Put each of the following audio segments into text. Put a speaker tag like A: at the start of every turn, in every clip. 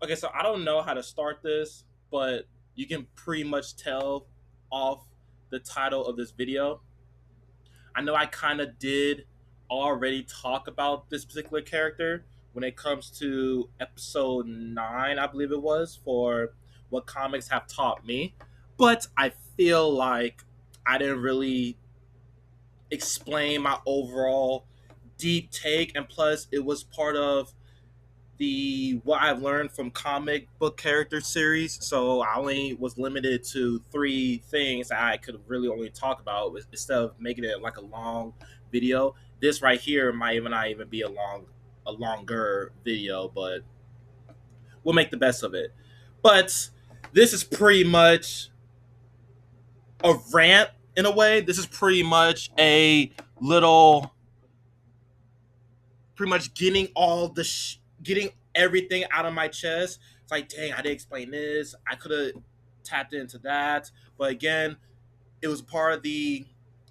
A: Okay, so I don't know how to start this, but you can pretty much tell off the title of this video. I know I kind of did already talk about this particular character when it comes to episode 9, I believe it was, for what comics have taught me. But I feel like I didn't really explain my overall deep take, and plus, it was part of the what I've learned from comic book character series. So I only was limited to three things that I could really only talk about instead of making it like a long video. This right here might even not even be a longer video, but we'll make the best of it. But this is pretty much a rant in a way. This is pretty much a little pretty much getting getting everything out of my chest. It's like, dang, I didn't explain this. I could have tapped into that, but again, it was part of the.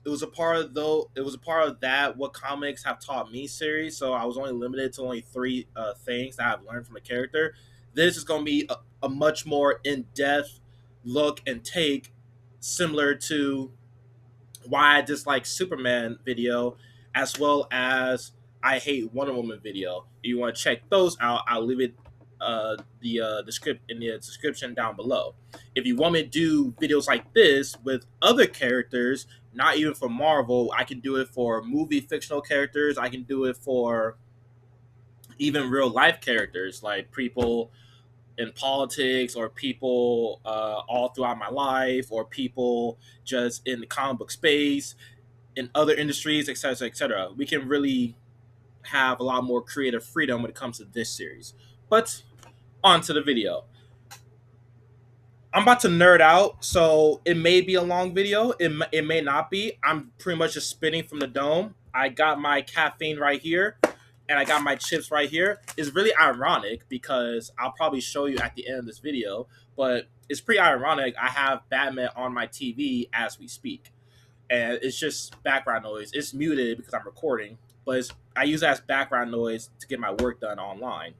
A: It was a part of though. It was a part of that what comics have taught me series. So I was only limited to only three things that I've learned from a character. This is going to be a much more in depth look and take, similar to why I dislike Superman video, as well as I Hate Wonderwoman video. If you want to check those out, I'll leave it the script in the description down below. If you want me to do videos like this with other characters, not even for Marvel, I can do it for movie fictional characters. I can do it for even real life characters like people in politics, or people all throughout my life, or people just in the comic book space, in other industries, etc., etc. We can really have a lot more creative freedom when it comes to this series. But on to the video. I'm about to nerd out, so it may be a long video. It may not be. I'm pretty much just spitting from the dome. I got my caffeine right here, and I got my chips right here. It's really ironic because I'll probably show you at the end of this video, but it's pretty ironic. I have Batman on my TV as we speak, and it's just background noise. It's muted because I'm recording, but I use it as background noise to get my work done online.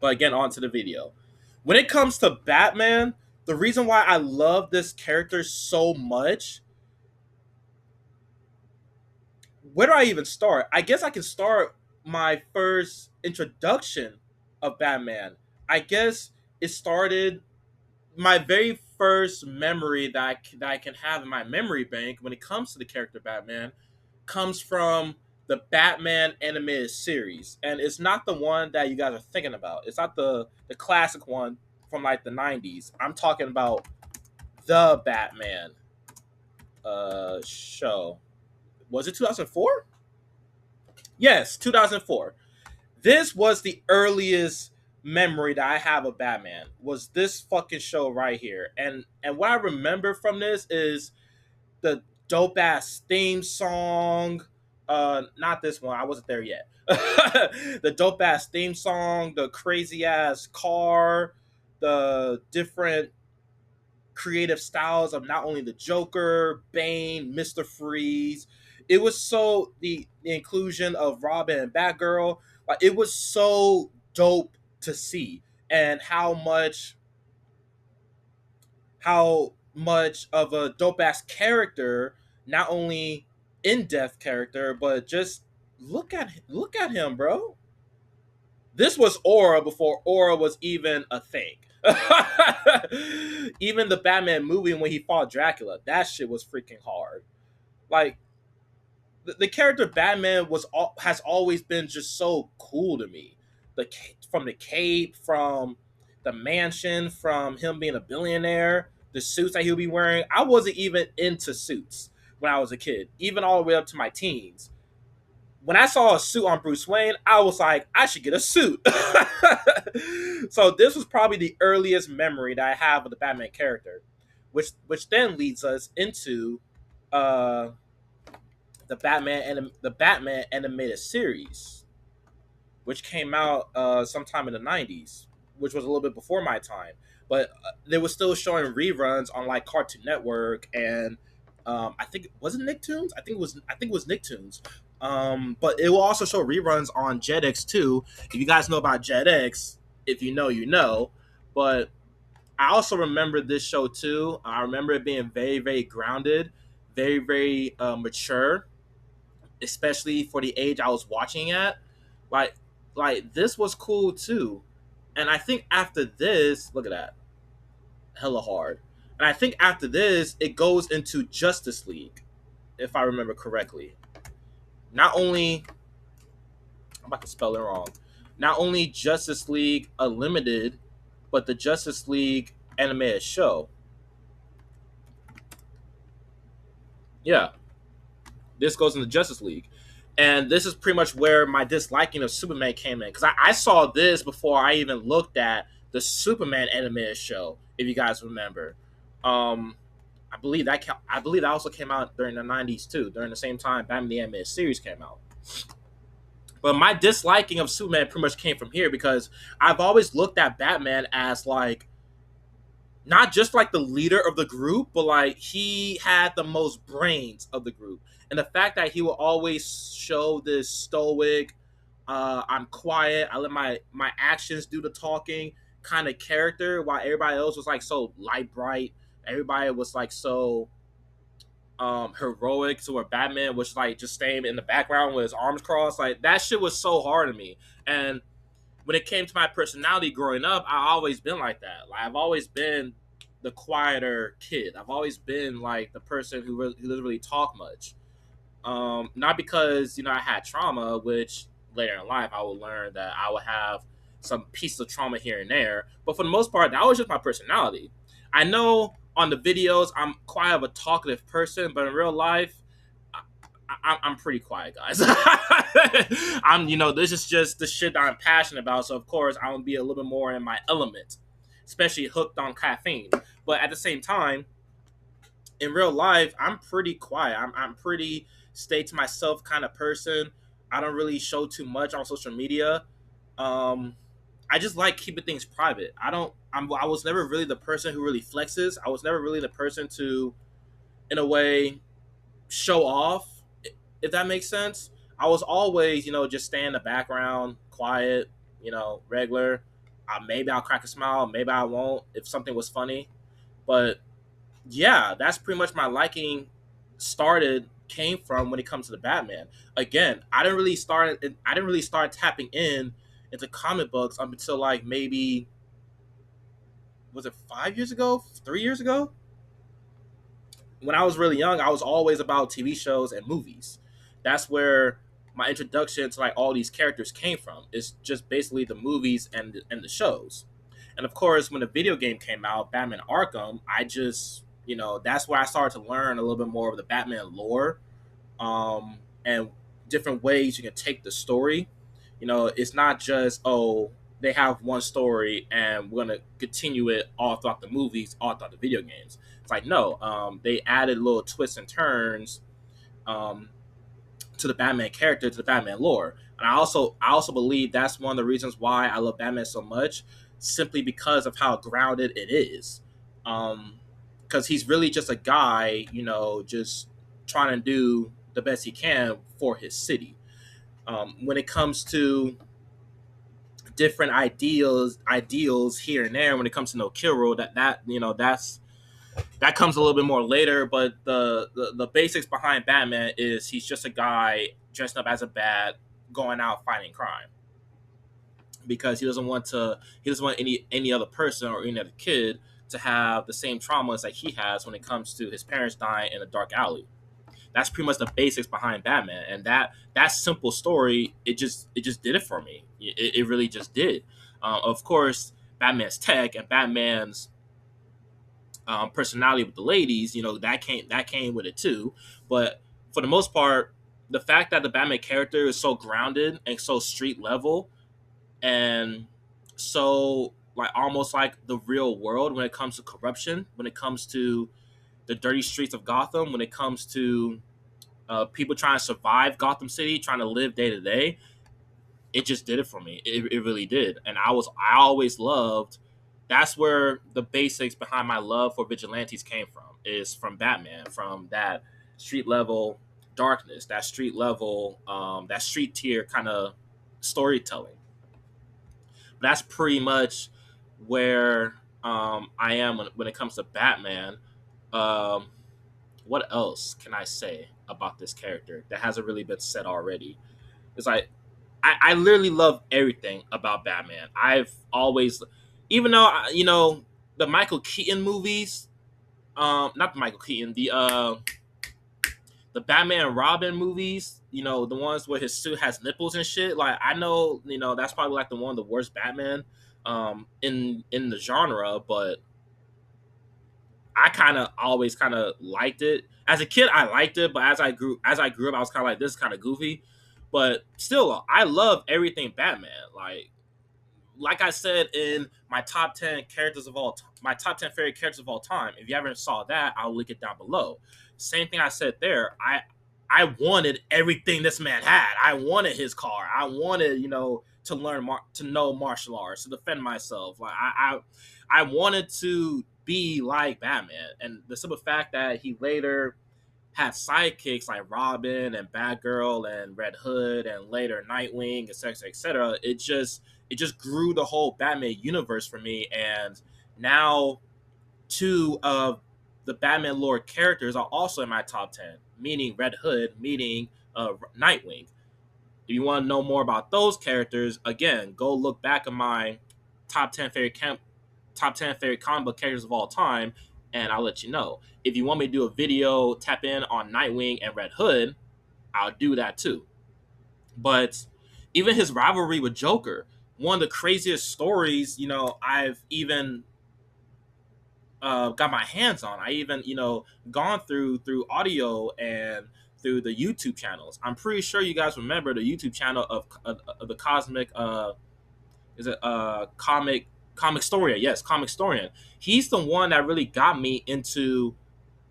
A: But again, on to the video. When it comes to Batman, the reason why I love this character so much, where do I even start? I guess I can start my first introduction of Batman. I guess it started my very first memory that I can have in my memory bank when it comes to the character Batman comes from the Batman animated series, and it's not the one that you guys are thinking about. It's not the classic one from like the '90s. I'm talking about the Batman show. Was it 2004? Yes, 2004. This was the earliest memory that I have of Batman. Was this fucking show right here? And what I remember from this is the dope ass theme song. Not this one. I wasn't there yet. The dope ass theme song, the crazy ass car, the different creative styles of not only the Joker, Bane, Mister Freeze. It was so the inclusion of Robin and Batgirl. Like it was so dope to see, and how much of a dope ass character, not only in depth character, but just look at him, bro. This was Aura before Aura was even a thing. Even the Batman movie when he fought Dracula, that shit was freaking hard. Like the character Batman has always been just so cool to me. From the cape, from the mansion, from him being a billionaire, the suits that he'll be wearing. I wasn't even into suits when I was a kid, even all the way up to my teens. When I saw a suit on Bruce Wayne, I was like, I should get a suit. So this was probably the earliest memory that I have of the Batman character, which then leads us into uh, the Batman animated series, which came out sometime in the '90s, which was a little bit before my time. But they were still showing reruns on like Cartoon Network, and I think was it Nicktoons? I think it was Nicktoons. But it will also show reruns on Jetix too. If you guys know about Jetix, if you know, you know. But I also remember this show too. I remember it being very, very grounded, very, very mature, especially for the age I was watching at. Like, like this was cool too. And I think after this, look at that, hella hard. And I think after this, it goes into Justice League, if I remember correctly. Not only, I'm about to spell it wrong. Not only Justice League Unlimited, but the Justice League animated show. Yeah, this goes into Justice League. And this is pretty much where my disliking of Superman came in. Because I saw this before I even looked at the Superman animated show, if you guys remember. Um, I believe that also came out during the '90s too, during the same time Batman the Animated Series came out. But my disliking of Superman pretty much came from here because I've always looked at Batman as like not just like the leader of the group, but like he had the most brains of the group. And the fact that he will always show this stoic, I'm quiet, I let my actions do the talking kind of character, while everybody else was like so light bright. Everybody was like so heroic, so where Batman was like just staying in the background with his arms crossed. Like that shit was so hard to me. And when it came to my personality growing up, I always been like that. Like I've always been the quieter kid. I've always been like the person who doesn't really talk much. Not because I had trauma, which later in life I would learn that I would have some pieces of trauma here and there. But for the most part, that was just my personality. I know on the videos I'm quite of a talkative person, but in real life, I'm pretty quiet, guys. This is just the shit that I'm passionate about. So of course, I'm gonna be a little bit more in my element, especially hooked on caffeine. But at the same time, in real life, I'm pretty quiet. I'm pretty stay to myself kind of person. I don't really show too much on social media. Um, I just like keeping things private. I was never really the person who really flexes. I was never really the person to, in a way, show off, if that makes sense. I was always, just stay in the background, quiet, regular. Maybe I'll crack a smile, maybe I won't if something was funny. But yeah, that's pretty much my liking started came from when it comes to the Batman. Again, I didn't really start tapping in into comic books until like maybe was it 5 years ago, 3 years ago? When I was really young, I was always about TV shows and movies. That's where my introduction to like all these characters came from. It's just basically the movies and the shows. And of course, when the video game came out, Batman Arkham, I just that's where I started to learn a little bit more of the Batman lore, and different ways you can take the story. It's not just they have one story and we're gonna continue it all throughout the movies, all throughout the video games. It's like no, they added little twists and turns um, to the Batman character, to the Batman lore. And I also believe that's one of the reasons why I love Batman so much, simply because of how grounded it is. Because he's really just a guy, just trying to do the best he can for his city. When it comes to different ideals here and there, when it comes to no kill rule, that comes a little bit more later. But the basics behind Batman is he's just a guy dressed up as a bat, going out fighting crime because he doesn't want any other person or any other kid to have the same traumas that he has when it comes to his parents dying in a dark alley. That's pretty much the basics behind Batman, and that simple story, it just did it for me. It really just did. Of course, Batman's tech and Batman's personality with the ladies, that came with it too. But for the most part, the fact that the Batman character is so grounded and so street level and so like almost like the real world when it comes to corruption, when it comes to the dirty streets of Gotham, when it comes to people trying to survive Gotham City, trying to live day to day, it just did it for me. It really did, and I always loved. That's where the basics behind my love for vigilantes came from. Is from Batman, from that street level darkness, that street tier kind of storytelling. But that's pretty much where I am when it comes to Batman. Um, what else can I say about this character that hasn't really been said already? It's like I literally love everything about Batman. I've always, even though the Michael Keaton movies, not the Michael Keaton, the Batman and Robin movies, the ones where his suit has nipples and shit. Like I know, that's probably like the one of the worst Batman in the genre, but I kind of always kind of liked it. As a kid, I liked it, but as I grew up, I was kind of like, this is kind of goofy. But still, I love everything Batman. Like I said in my top 10 characters of my top 10 favorite characters of all time. If you haven't saw that, I'll link it down below. Same thing I said there. I wanted everything this man had. I wanted his car. I wanted, to learn to know martial arts, to defend myself. Like I wanted to be like Batman. And the simple fact that he later had sidekicks like Robin and Batgirl and Red Hood and later Nightwing, etc., etc. It just grew the whole Batman universe for me. And now two of the Batman lore characters are also in my top 10, meaning Red Hood, meaning Nightwing. If you want to know more about those characters, again, go look back at my top 10 favorite top 10 favorite comic book characters of all time, and I'll let you know. If you want me to do a video, tap in on Nightwing and Red Hood, I'll do that too. But even his rivalry with Joker, one of the craziest stories, I've even got my hands on. I even, gone through audio and through the YouTube channels. I'm pretty sure you guys remember the YouTube channel of the Cosmic is it Comic Storian? Yes, Comic Storian. He's the one that really got me into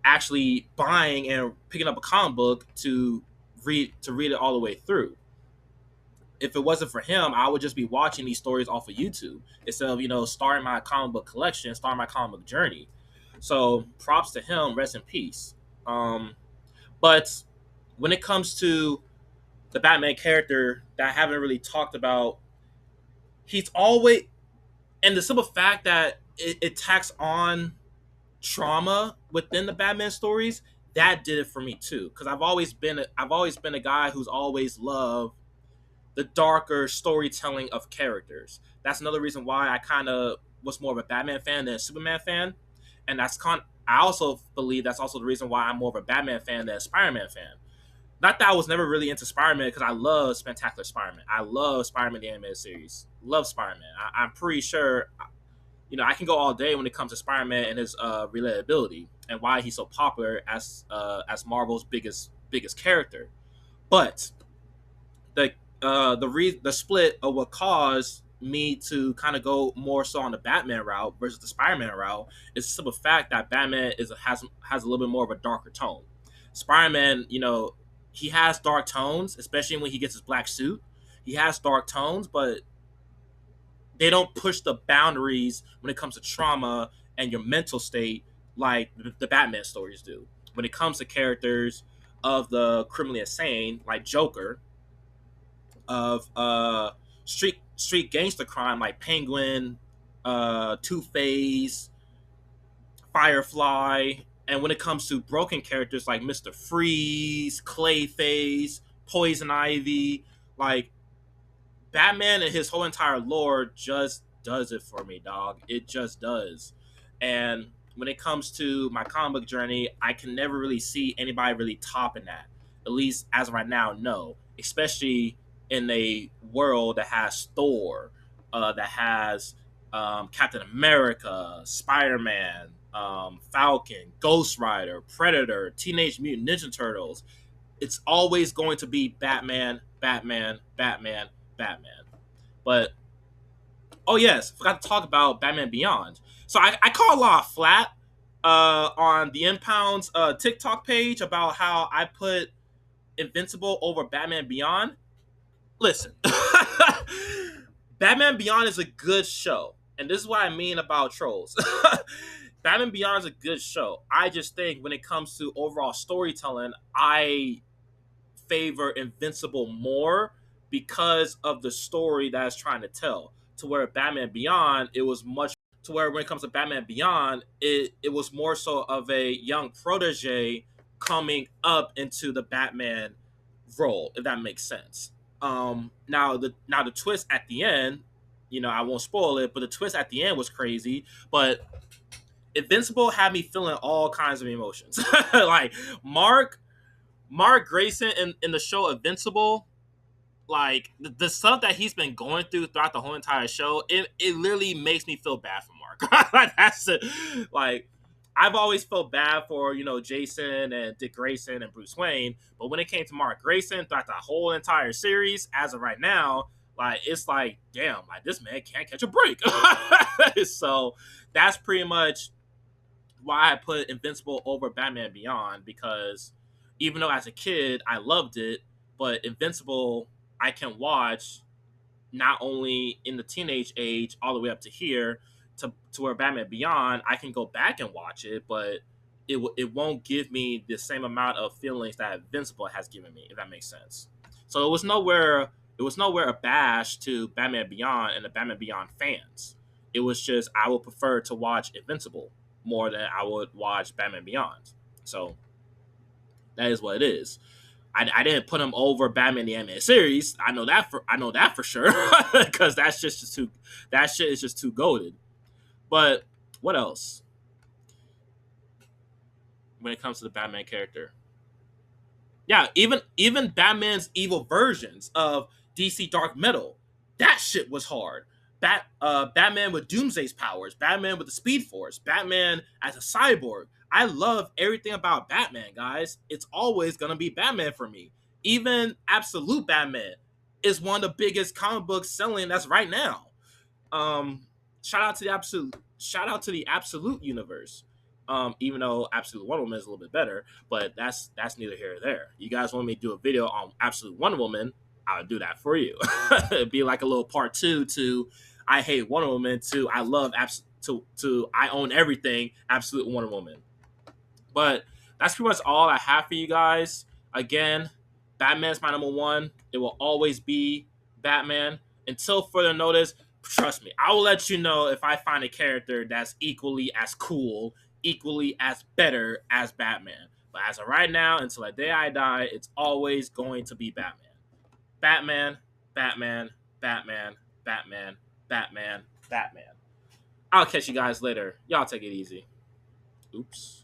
A: actually buying and picking up a comic book to read it all the way through. If it wasn't for him, I would just be watching these stories off of YouTube instead of starting my comic book collection, starting my comic book journey. So props to him. Rest in peace. But when it comes to the Batman character that I haven't really talked about, he's always, and the simple fact that it tacks on trauma within the Batman stories, that did it for me too. Because I've always been a guy who's always loved the darker storytelling of characters. That's another reason why I kind of was more of a Batman fan than a Superman fan, and I also believe that's also the reason why I'm more of a Batman fan than a Spider-Man fan. Not that I was never really into Spider-Man because I love Spectacular Spider-Man. I love Spider-Man the animated series. Love Spider-Man. I'm pretty sure, I can go all day when it comes to Spider-Man and his relatability and why he's so popular as Marvel's biggest character. But the split of what caused me to kind of go more so on the Batman route versus the Spider-Man route is the simple fact that Batman has a little bit more of a darker tone. Spider-Man, he has dark tones, especially when he gets his black suit. He has dark tones, but they don't push the boundaries when it comes to trauma and your mental state like the Batman stories do. When it comes to characters of the criminally insane, like Joker, of street gangster crime like Penguin, Two Face, Firefly, and when it comes to broken characters like Mr. Freeze, Clayface, Poison Ivy, like Batman and his whole entire lore just does it for me, dog. It just does. And when it comes to my comic book journey, I can never really see anybody really topping that. At least as of right now, no. Especially in a world that has Thor, that has Captain America, Spider Man, Falcon, Ghost Rider, Predator, Teenage Mutant Ninja Turtles. It's always going to be Batman, Batman, Batman, Batman. But oh yes, forgot to talk about Batman Beyond. So I call a lot of flat on the Impound's TikTok page about how I put Invincible over Batman Beyond. Listen, Batman Beyond is a good show, and this is what I mean about trolls. Batman Beyond is a good show. I just think when it comes to overall storytelling, I favor Invincible more because of the story that it's trying to tell. to where Batman Beyond, it was much to where when it comes to Batman Beyond, it was more so of a young protege coming up into the Batman role, if that makes sense. Now the twist at the end, I won't spoil it, but the twist at the end was crazy. But Invincible had me feeling all kinds of emotions. Like Mark Mark Grayson in the show Invincible, like the stuff that he's been going through throughout the whole entire show, it literally makes me feel bad for Mark. Like, that's it. Like, I've always felt bad for Jason and Dick Grayson and Bruce Wayne, but when it came to Mark Grayson throughout the whole entire series, as of right now, like it's like damn, like this man can't catch a break. So that's pretty much why I put Invincible over Batman Beyond, because even though as a kid I loved it, but Invincible I can watch not only in the teenage age all the way up to here to where Batman Beyond I can go back and watch it, but it won't give me the same amount of feelings that Invincible has given me, if that makes sense. So it was nowhere a bash to Batman Beyond and the Batman Beyond fans. It was just I would prefer to watch Invincible more than I would watch Batman Beyond. So that is what it is. I didn't put him over Batman the animated series. I know that for sure because that shit is just too goaded. But what else when it comes to the Batman character? Yeah, even Batman's evil versions of DC Dark Metal, that shit was hard. Batman with Doomsday's powers, Batman with the Speed Force, Batman as a cyborg. I love everything about Batman, guys. It's always gonna be Batman for me. Even Absolute Batman is one of the biggest comic books selling that's right now. Shout out to the Absolute universe. Even though Absolute Wonder Woman is a little bit better, but that's neither here or there. You guys want me to do a video on Absolute Wonder Woman? I'll do that for you. It'd be like a little part two to I Hate Wonder Woman to I love to I own everything Absolute Wonder Woman. But that's pretty much all I have for you guys. Again, Batman's my number one. It will always be Batman until further notice. Trust me, I will let you know if I find a character that's equally as cool, equally as better as Batman. But as of right now, until the day I die, it's always going to be Batman. Batman, Batman, Batman, Batman, Batman, Batman. I'll catch you guys later. Y'all take it easy. Oops.